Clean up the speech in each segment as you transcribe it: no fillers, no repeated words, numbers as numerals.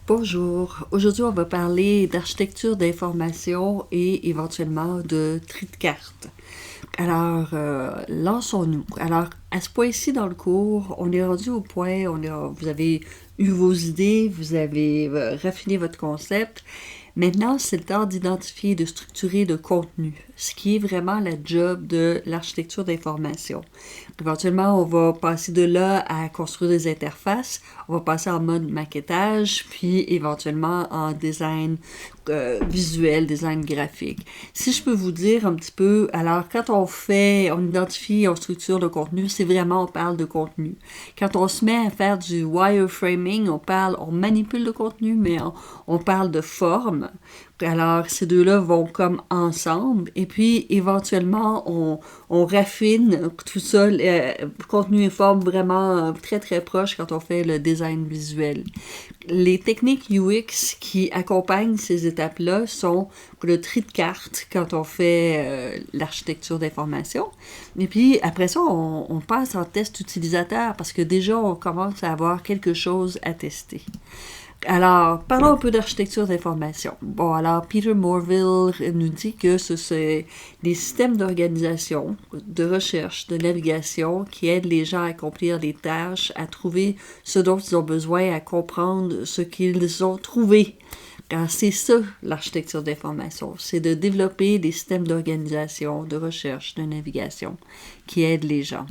Bonjour. Aujourd'hui, on va parler d'architecture d'information et éventuellement de tri de cartes. Alors, lançons-nous. Alors, à ce point-ci dans le cours, on est rendu au point, vous avez eu vos idées, vous avez raffiné votre concept. Maintenant, c'est le temps d'identifier et de structurer le contenu, ce qui est vraiment la job de l'architecture d'information. Éventuellement, on va passer de là à construire des interfaces, on va passer en mode maquettage, puis éventuellement en design visuel, design graphique. Si je peux vous dire un petit peu, alors quand on identifie, on structure le contenu, c'est vraiment, on parle de contenu. Quand on se met à faire du wireframing, on manipule le contenu, mais on parle de forme. Alors, ces deux-là vont comme ensemble. Et puis, éventuellement, on raffine tout ça, contenu et forme vraiment très, très proche quand on fait le design visuel. Les techniques UX qui accompagnent ces étapes-là sont le tri de cartes quand on fait l'architecture d'information. Et puis, après ça, on passe en test utilisateur parce que déjà, on commence à avoir quelque chose à tester. Alors, parlons un peu d'architecture d'information. Bon, alors, Peter Morville nous dit que c'est des systèmes d'organisation, de recherche, de navigation qui aident les gens à accomplir des tâches, à trouver ce dont ils ont besoin, à comprendre ce qu'ils ont trouvé. Alors, c'est ça, l'architecture d'information. C'est de développer des systèmes d'organisation, de recherche, de navigation qui aident les gens.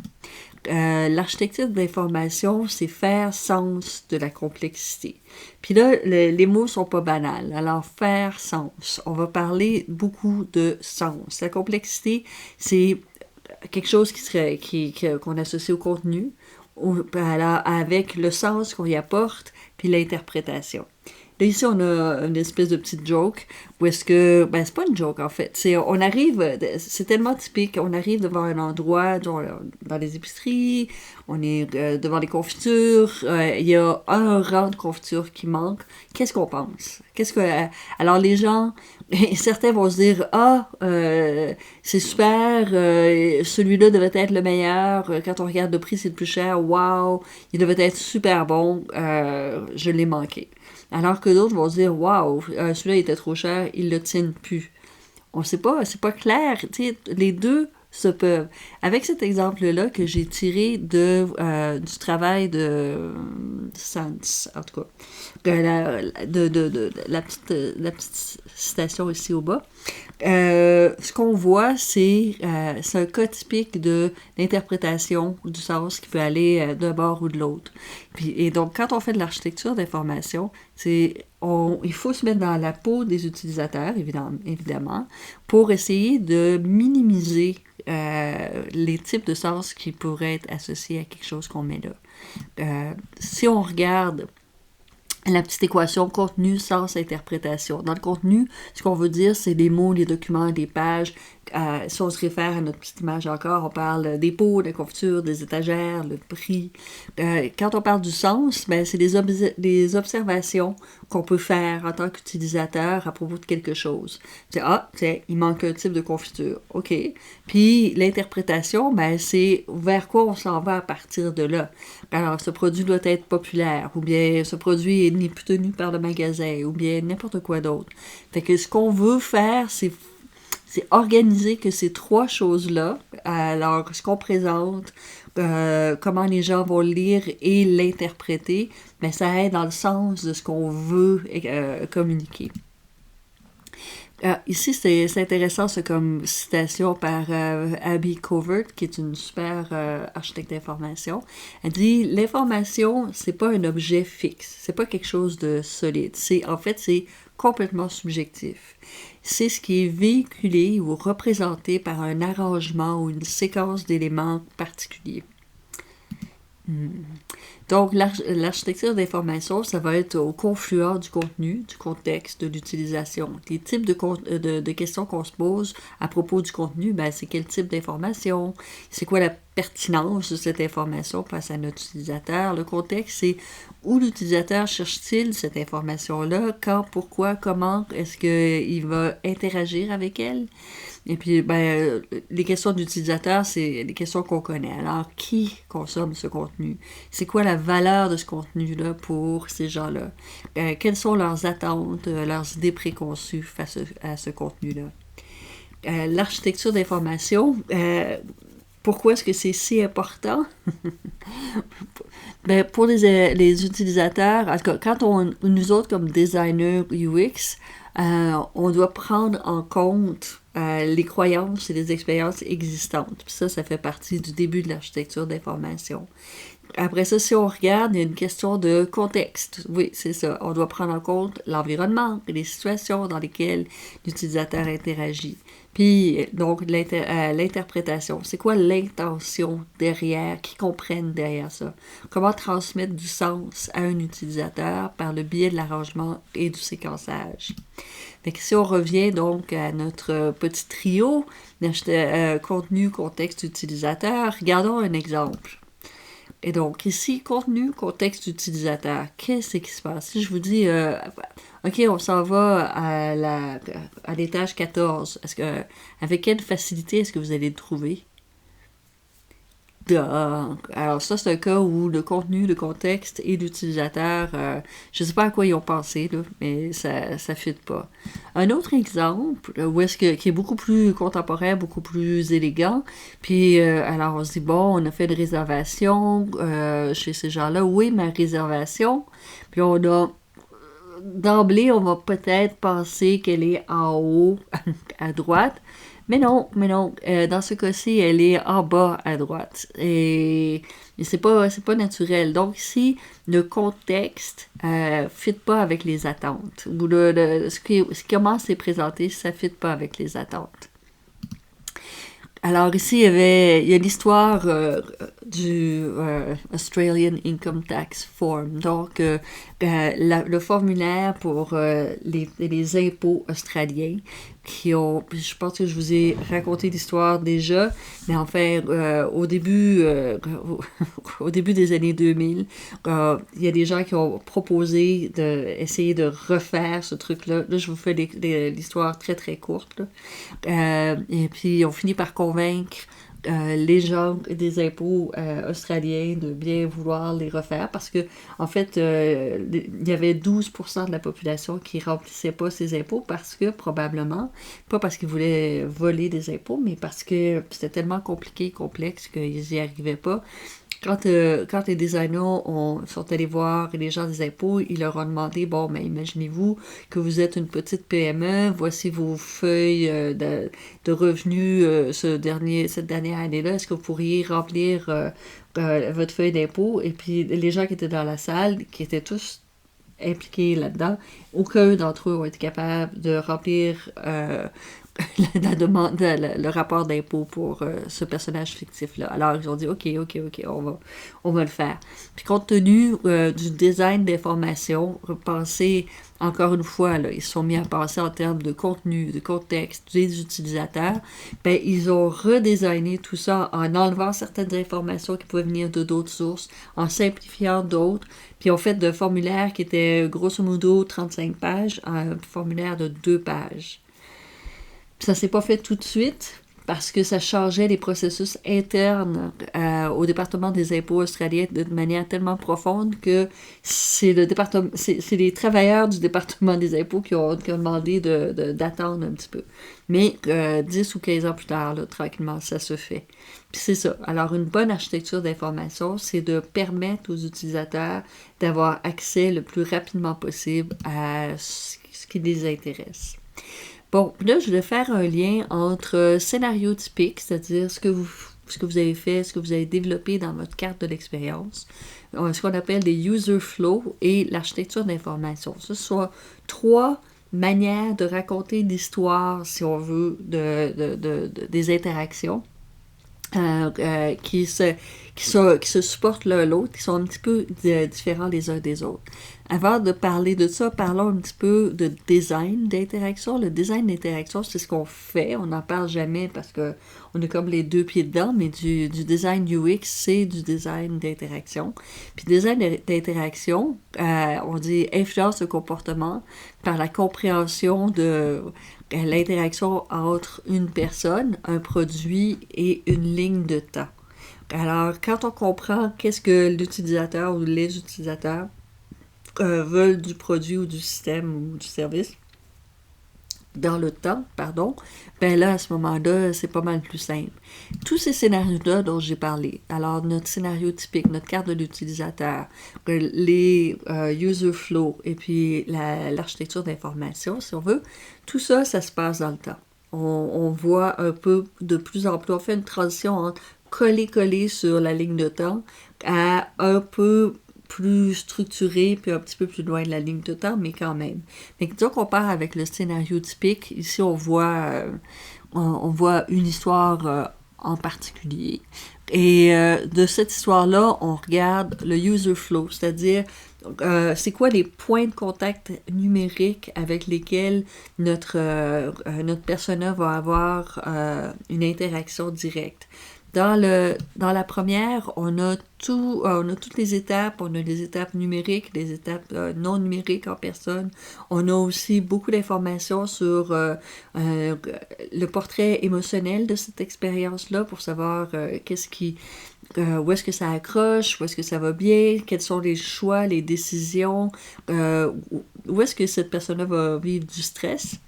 L'architecture d'information, c'est faire sens de la complexité. Puis là, les mots sont pas banals. Alors, faire sens. On va parler beaucoup de sens. La complexité, c'est quelque chose qu'on associe au contenu, alors, avec le sens qu'on y apporte, puis l'interprétation. Là, ici, on a une espèce de petite joke, où est-ce que, c'est pas une joke, en fait. On arrive, c'est tellement typique, on arrive devant un endroit, dans les épiceries, on est devant les confitures, il y a un rang de confitures qui manque. Qu'est-ce qu'on pense? Alors, les gens, certains vont se dire, c'est super, celui-là devait être le meilleur, quand on regarde le prix, c'est le plus cher, wow, il devait être super bon, je l'ai manqué. Alors que d'autres vont se dire, waouh, celui-là était trop cher, ils le tiennent plus. On ne sait pas, c'est pas clair. Tu sais, les deux se peuvent. Avec cet exemple-là que j'ai tiré du travail de Sans, en tout cas, de la petite citation ici au bas, ce qu'on voit, c'est un cas typique d'interprétation du sens qui peut aller d'un bord ou de l'autre. Et donc, quand on fait de l'architecture d'information, il faut se mettre dans la peau des utilisateurs, évidemment, pour essayer de minimiser les types de sens qui pourraient être associés à quelque chose qu'on met là. Si on regarde la petite équation contenu, sens, interprétation. Dans le contenu, ce qu'on veut dire, c'est les mots, les documents, les pages. Si on se réfère à notre petite image encore, on parle des pots, des confitures, des étagères, le prix. Quand on parle du sens, c'est des observations qu'on peut faire en tant qu'utilisateur à propos de quelque chose. Il manque un type de confiture. OK. Puis l'interprétation, c'est vers quoi on s'en va à partir de là. Alors, ce produit doit être populaire, ou bien ce produit n'est plus tenu par le magasin, ou bien n'importe quoi d'autre. Fait que ce qu'on veut faire, c'est organiser que ces trois choses-là, alors ce qu'on présente, comment les gens vont le lire et l'interpréter, ça aide dans le sens de ce qu'on veut communiquer. Ici, c'est intéressant, c'est comme citation par Abby Covert, qui est une super architecte d'information. Elle dit, l'information, c'est pas un objet fixe, c'est pas quelque chose de solide. C'est complètement subjectif. C'est ce qui est véhiculé ou représenté par un arrangement ou une séquence d'éléments particuliers. Donc, l'architecture d'information, ça va être au confluent du contenu, du contexte, de l'utilisation. Les types de questions qu'on se pose à propos du contenu, c'est quel type d'information? C'est quoi la pertinence de cette information face à notre utilisateur? Le contexte, c'est où l'utilisateur cherche-t-il cette information-là, quand, pourquoi, comment est-ce qu'il va interagir avec elle. Et puis, les questions d'utilisateur, c'est les questions qu'on connaît. Alors, qui consomme ce contenu? C'est quoi la valeur de ce contenu-là pour ces gens-là? Quelles sont leurs attentes, leurs idées préconçues face à ce contenu-là? L'architecture d'information, pourquoi est-ce que c'est si important? Pour les utilisateurs, en tout cas, nous autres, comme designers UX, on doit prendre en compte les croyances et les expériences existantes. Puis ça fait partie du début de l'architecture d'information. Après ça, si on regarde, il y a une question de contexte. Oui, c'est ça. On doit prendre en compte l'environnement et les situations dans lesquelles l'utilisateur interagit. Puis, donc, l'interprétation. C'est quoi l'intention derrière, qui comprennent derrière ça? Comment transmettre du sens à un utilisateur par le biais de l'arrangement et du séquençage? Fait que si on revient donc à notre petit trio, contenu, contexte, utilisateur, regardons un exemple. Et donc, ici, contenu, contexte utilisateur. Qu'est-ce qui se passe? Si je vous dis, OK, on s'en va à l'étage 14, avec quelle facilité est-ce que vous allez le trouver? Alors ça, c'est un cas où le contenu, le contexte et l'utilisateur, je ne sais pas à quoi ils ont pensé, là, mais ça ne fit pas. Un autre exemple, qui est beaucoup plus contemporain, beaucoup plus élégant, puis alors on se dit, bon, on a fait une réservation chez ces gens-là, où est ma réservation? Puis d'emblée, on va peut-être penser qu'elle est en haut à droite, mais non, dans ce cas-ci, elle est en bas à droite. Et c'est pas naturel. Donc ici, le contexte fit pas avec les attentes. Ou comment c'est présenté, ça fit pas avec les attentes. Alors ici, il y a l'histoire du Australian Income Tax Form, donc le formulaire pour les impôts australiens je pense que je vous ai raconté l'histoire déjà, mais enfin, au début des années 2000, il y a des gens qui ont proposé d'essayer de refaire ce truc-là. Là, je vous fais l'histoire très, très courte. Et puis, on finit par convaincre les gens des impôts australiens de bien vouloir les refaire parce que, en fait, il y avait 12% de la population qui remplissait pas ces impôts parce que, probablement, pas parce qu'ils voulaient voler des impôts, mais parce que c'était tellement compliqué et complexe qu'ils n'y arrivaient pas. Quand les designers sont allés voir les gens des impôts, ils leur ont demandé, bon, mais imaginez-vous que vous êtes une petite PME, voici vos feuilles de revenus cette dernière année-là, est-ce que vous pourriez remplir votre feuille d'impôt? Et puis les gens qui étaient dans la salle, qui étaient tous impliqués là-dedans, aucun d'entre eux ont été capables de remplir la demande, le rapport d'impôt pour ce personnage fictif-là. Alors, ils ont dit, OK, on va le faire. Puis, compte tenu du design d'information, repensez, encore une fois, là, ils se sont mis à penser en termes de contenu, de contexte, des utilisateurs. Ben, ils ont redesigné tout ça en enlevant certaines informations qui pouvaient venir de d'autres sources, en simplifiant d'autres, puis ont fait de formulaires qui étaient grosso modo 35 pages à un formulaire de 2 pages. Ça s'est pas fait tout de suite parce que ça changeait les processus internes au département des impôts australiens de manière tellement profonde que c'est les travailleurs du département des impôts qui ont demandé d'attendre un petit peu. Mais 10 ou 15 ans plus tard, là, tranquillement, ça se fait. Puis c'est ça. Alors, une bonne architecture d'information, c'est de permettre aux utilisateurs d'avoir accès le plus rapidement possible à ce qui les intéresse. Bon, là, je vais faire un lien entre scénario typique, c'est-à-dire ce que vous avez fait, ce que vous avez développé dans votre carte de l'expérience, ce qu'on appelle les user flow et l'architecture d'information. Ce sont 3 manières de raconter l'histoire, si on veut, des interactions. Qui qui se supportent l'un l'autre, qui sont un petit peu différents les uns des autres. Avant de parler de ça, parlons un petit peu de design d'interaction. Le design d'interaction, c'est ce qu'on fait. On n'en parle jamais parce que on est comme les deux pieds dedans, mais du design UX, c'est du design d'interaction. Puis design d'interaction, on dit influence le comportement par la compréhension de l'interaction entre une personne, un produit et une ligne de temps. Alors, quand on comprend qu'est-ce que l'utilisateur ou les utilisateurs veulent du produit ou du système ou du service dans le temps, ben là, à ce moment-là, c'est pas mal plus simple. Tous ces scénarios-là dont j'ai parlé, alors notre scénario typique, notre carte de l'utilisateur, les user flow et puis l'architecture d'information, si on veut, tout ça, ça se passe dans le temps. On voit un peu de plus en plus, on fait une transition entre coller sur la ligne de temps à un peu plus structuré puis un petit peu plus loin de la ligne de temps, mais quand même. Mais disons qu'on part avec le scénario typique. Ici, on voit une histoire en particulier. Et de cette histoire-là, on regarde le user flow, c'est-à-dire c'est quoi les points de contact numériques avec lesquels notre persona va avoir une interaction directe. Dans la première, on a toutes les étapes, on a les étapes numériques, les étapes non numériques en personne. On a aussi beaucoup d'informations sur le portrait émotionnel de cette expérience-là pour savoir où est-ce que ça accroche, où est-ce que ça va bien, quels sont les choix, les décisions, où est-ce que cette personne-là va vivre du stress.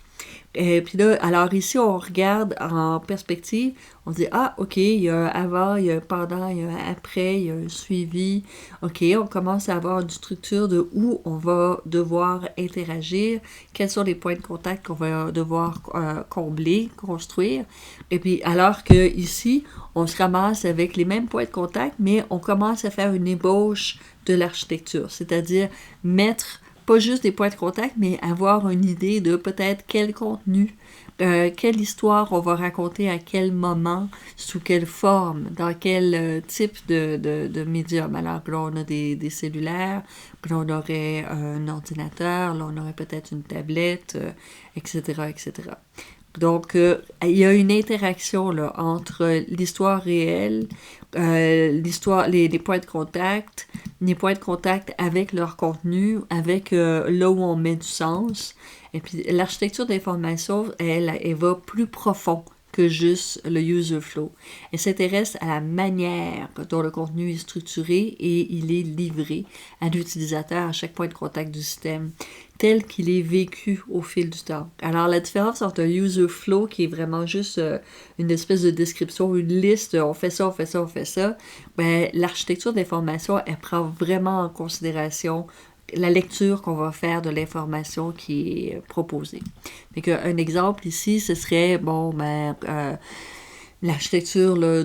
Et puis là, alors ici, on regarde en perspective, on dit, ah, OK, il y a un avant, il y a un pendant, il y a un après, il y a un suivi. OK, on commence à avoir une structure de où on va devoir interagir, quels sont les points de contact qu'on va devoir combler, construire. Et puis, alors que ici, on se ramasse avec les mêmes points de contact, mais on commence à faire une ébauche de l'architecture, c'est-à-dire mettre pas juste des points de contact, mais avoir une idée de peut-être quel contenu, quelle histoire on va raconter à quel moment, sous quelle forme, dans quel type de médium. Alors là, on a des cellulaires, là, on aurait un ordinateur, là, on aurait peut-être une tablette, etc., etc. Donc, il y a une interaction là, entre l'histoire réelle, les points de contact, les points de contact avec leur contenu, avec là où on met du sens. Et puis, l'architecture d'information, elle va plus profond que juste le user flow. Elle s'intéresse à la manière dont le contenu est structuré et il est livré à l'utilisateur à chaque point de contact du système, tel qu'il est vécu au fil du temps. Alors, la différence entre un user flow, qui est vraiment juste une espèce de description, une liste, on fait ça, on fait ça, on fait ça, ben, l'architecture d'information, elle prend vraiment en considération la lecture qu'on va faire de l'information qui est proposée. Fait un exemple ici, ce serait, l'architecture là,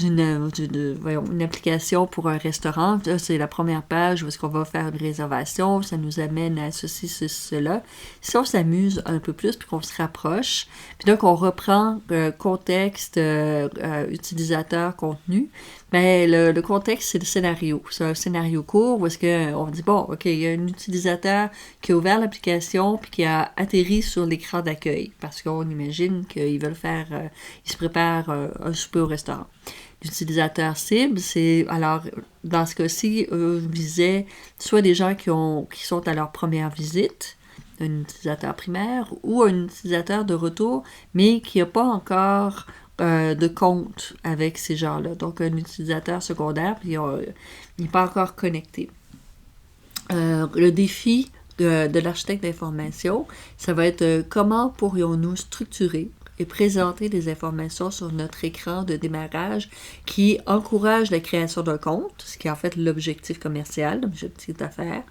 une application pour un restaurant. Là, c'est la première page où est-ce qu'on va faire une réservation. Ça nous amène à ceci, cela. Si on s'amuse un peu plus puis qu'on se rapproche, puis donc on reprend contexte, utilisateur, contenu, mais le contexte, c'est le scénario. C'est un scénario court où est-ce qu'on dit, bon, OK, il y a un utilisateur qui a ouvert l'application puis qui a atterri sur l'écran d'accueil parce qu'on imagine qu'ils veulent ils se préparent un souper au restaurant. L'utilisateur cible, c'est, alors, dans ce cas-ci, eux visaient soit des gens qui sont à leur première visite, un utilisateur primaire, ou un utilisateur de retour, mais qui n'a pas encore de compte avec ces gens-là. Donc, un utilisateur secondaire, puis il n'est pas encore connecté. Le défi de l'architecte d'information, ça va être comment pourrions-nous structurer et présenter des informations sur notre écran de démarrage qui encourage la création d'un compte, ce qui est en fait l'objectif commercial, l'objectif d'affaires,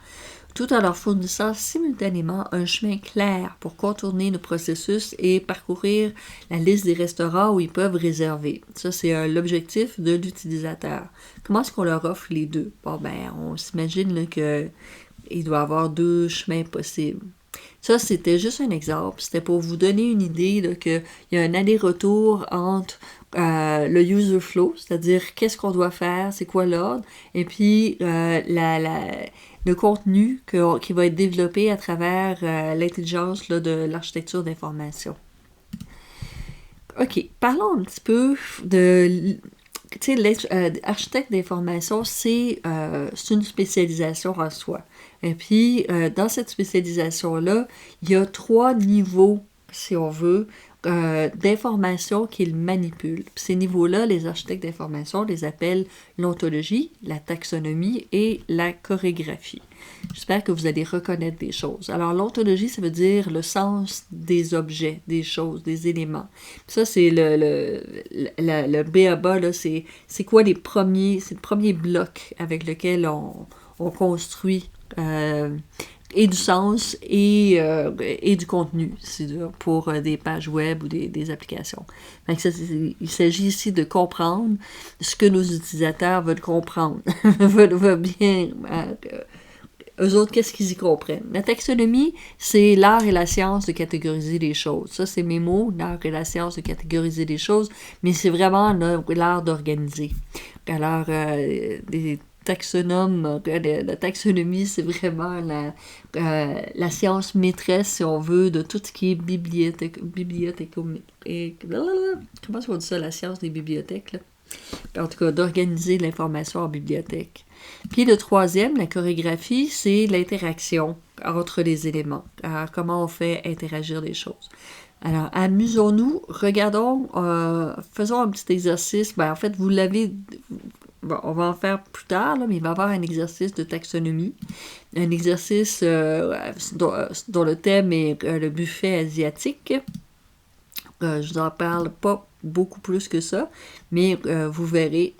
tout en leur fournissant simultanément un chemin clair pour contourner le processus et parcourir la liste des restaurants où ils peuvent réserver. Ça, c'est l'objectif de l'utilisateur. Comment est-ce qu'on leur offre les deux? Bon, ben, on s'imagine là, qu'il doit y avoir deux chemins possibles. Ça, c'était juste un exemple. C'était pour vous donner une idée qu'il y a un aller-retour entre le user flow, c'est-à-dire qu'est-ce qu'on doit faire, c'est quoi l'ordre, et puis le contenu qui va être développé à travers l'intelligence là, de l'architecture d'information. OK, parlons un petit peu de... Tu sais, l'architecte d'information, c'est une spécialisation en soi. Et puis, dans cette spécialisation-là, il y a 3 niveaux, si on veut, d'information qu'ils manipulent. Puis ces niveaux-là, les architectes d'information les appellent l'ontologie, la taxonomie et la chorégraphie. J'espère que vous allez reconnaître des choses. Alors, l'ontologie, ça veut dire le sens des objets, des choses, des éléments. Puis ça, c'est le b.a.-ba, là, c'est quoi c'est le premier bloc avec lequel on construit et du sens et du contenu pour des pages web ou des applications. Donc il s'agit ici de comprendre ce que nos utilisateurs veulent comprendre, veulent bien... eux autres, qu'est-ce qu'ils y comprennent? La taxonomie, c'est l'art et la science de catégoriser les choses. Ça, c'est mes mots, l'art et la science de catégoriser les choses, mais c'est vraiment l'art d'organiser. Alors, des taxonomes, la taxonomie, c'est vraiment la science maîtresse, si on veut, de tout ce qui est bibliothèque et comment est-ce qu'on dit ça, la science des bibliothèques, là? En tout cas, d'organiser l'information en bibliothèque. Puis le troisième, la chorégraphie, c'est l'interaction entre les éléments. Alors, comment on fait interagir les choses. Alors, amusons-nous, regardons, faisons un petit exercice. Ben, en fait, vous l'avez... Bon, on va en faire plus tard, là, mais il va y avoir un exercice de taxonomie. Un exercice dont le thème est le buffet asiatique. Je vous en parle pas beaucoup plus que ça, mais vous verrez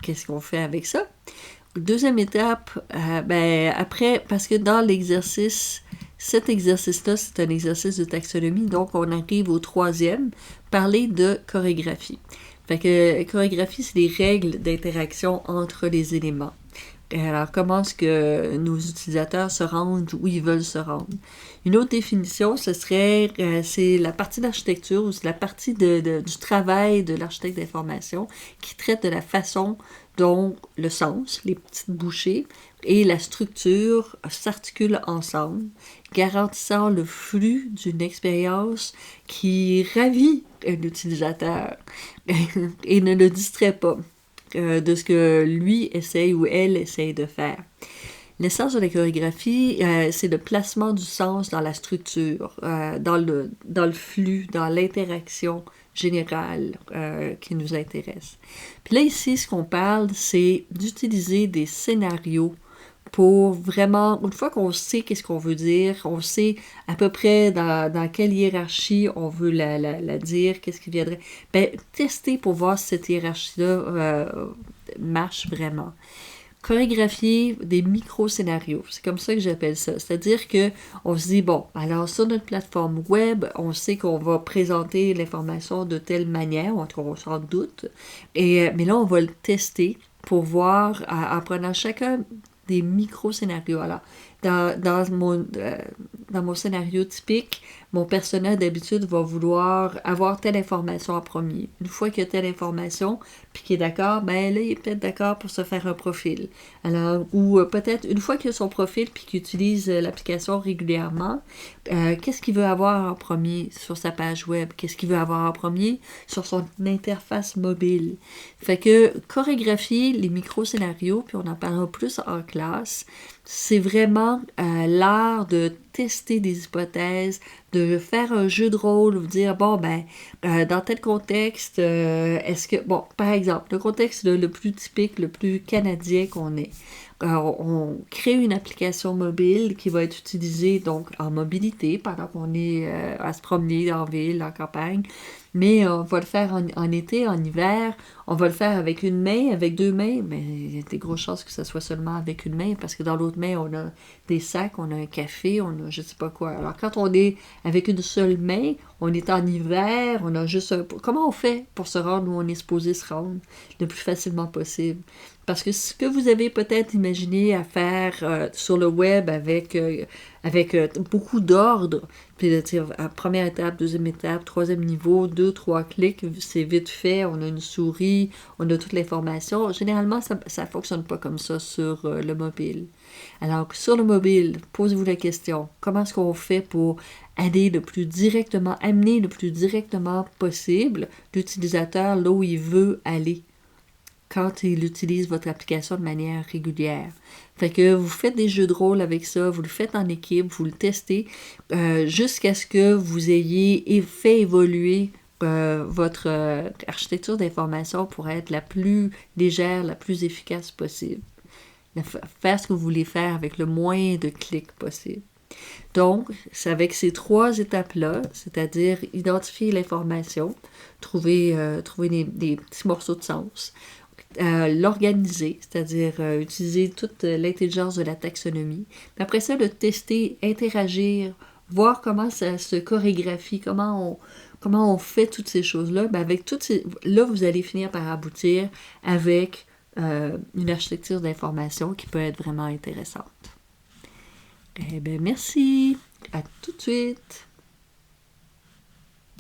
qu'est-ce qu'on fait avec ça. Deuxième étape, après, parce que dans l'exercice, cet exercice-là, c'est un exercice de taxonomie, donc on arrive au troisième, parler de chorégraphie. Fait que chorégraphie, c'est les règles d'interaction entre les éléments. Alors, comment est-ce que nos utilisateurs se rendent où ils veulent se rendre? Une autre définition, ce serait, c'est la partie d'architecture ou c'est la partie du travail de l'architecte d'information qui traite de la façon dont le sens, les petites bouchées, et la structure s'articulent ensemble, garantissant le flux d'une expérience qui ravit un utilisateur et ne le distrait pas de ce que lui essaye ou elle essaye de faire. L'essence de la chorégraphie, c'est le placement du sens dans la structure, dans le flux, dans l'interaction générale qui nous intéresse. Puis là, ici, ce qu'on parle, c'est d'utiliser des scénarios pour vraiment, une fois qu'on sait qu'est-ce qu'on veut dire, on sait à peu près dans quelle hiérarchie on veut la dire, qu'est-ce qui viendrait, tester pour voir si cette hiérarchie-là marche vraiment. Chorégraphier des micro-scénarios, c'est comme ça que j'appelle ça. C'est-à-dire que on se dit, bon, alors sur notre plateforme web, on sait qu'on va présenter l'information de telle manière, en tout cas on s'en doute, mais là on va le tester pour voir, en prenant chacun des micro-scénarios. Alors, dans mon scénario typique, mon personnage d'habitude va vouloir avoir telle information en premier. Une fois qu'il y a telle information, puis qu'il est d'accord, ben là, il est peut-être d'accord pour se faire un profil. Alors, ou peut-être une fois qu'il a son profil, puis qu'il utilise l'application régulièrement, qu'est-ce qu'il veut avoir en premier sur sa page web? Qu'est-ce qu'il veut avoir en premier sur son interface mobile? Fait que chorégraphier les micro-scénarios, puis on en parlera plus en classe, c'est vraiment l'art de tester des hypothèses, de faire un jeu de rôle, de dire, bon, dans tel contexte, est-ce que, bon, par exemple, le contexte le plus typique, le plus canadien qu'on ait, on crée une application mobile qui va être utilisée donc en mobilité pendant qu'on est à se promener en ville, en campagne, mais on va le faire en été, en hiver, on va le faire avec une main, avec deux mains, mais il y a des grosses chances que ce soit seulement avec une main, parce que dans l'autre main, on a des sacs, on a un café, on a je sais pas quoi. Alors quand on est avec une seule main, on est en hiver, on a juste un... Comment on fait pour se rendre où on est supposé se rendre le plus facilement possible? Parce que ce que vous avez peut-être imaginé à faire sur le web avec avec beaucoup d'ordre. Puis là, première étape, deuxième étape, troisième niveau, 2, 3 clics, c'est vite fait, on a une souris, on a toute l'information. Généralement, ça ne fonctionne pas comme ça sur le mobile. Alors, sur le mobile, posez-vous la question, comment est-ce qu'on fait pour amener le plus directement possible l'utilisateur là où il veut aller quand il utilise votre application de manière régulière. Fait que vous faites des jeux de rôle avec ça, vous le faites en équipe, vous le testez jusqu'à ce que vous ayez fait évoluer votre architecture d'information pour être la plus légère, la plus efficace possible. Faire ce que vous voulez faire avec le moins de clics possible. Donc, c'est avec ces 3 étapes-là, c'est-à-dire identifier l'information, trouver des petits morceaux de sens, l'organiser, c'est-à-dire utiliser toute l'intelligence de la taxonomie. Puis après ça, le tester, interagir, voir comment ça se chorégraphie, comment on fait toutes ces choses-là. Ben avec là, vous allez finir par aboutir avec une architecture d'information qui peut être vraiment intéressante. Eh bien, merci. À tout de suite.